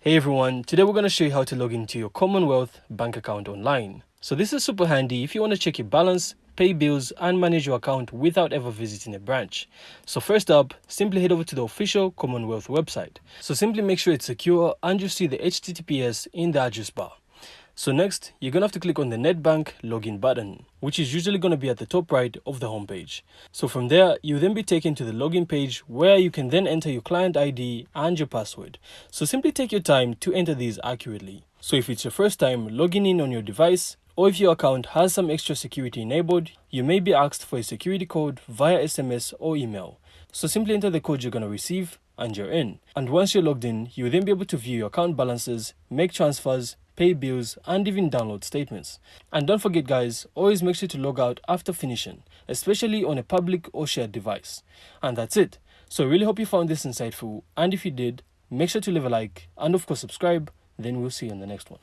Hey everyone, today we're going to show you how to log into your Commonwealth Bank account online. So this is super handy if you want to check your balance, pay bills and manage your account without ever visiting a branch. So first up, simply head over to the official Commonwealth website. So simply make sure it's secure and you see the HTTPS in the address bar. So next, you're going to have to click on the NetBank login button, which is usually going to be at the top right of the homepage. So from there, you'll then be taken to the login page where you can then enter your client ID and your password. So simply take your time to enter these accurately. So if it's your first time logging in on your device, or if your account has some extra security enabled, you may be asked for a security code via SMS or email. So simply enter the code you're going to receive and you're in. And once you're logged in, you'll then be able to view your account balances, make transfers, pay bills and even download statements. And don't forget guys, always make sure to log out after finishing, especially on a public or shared device. And that's it. So I really hope you found this insightful, and if you did, make sure to leave a like and of course subscribe. Then we'll see you in the next one.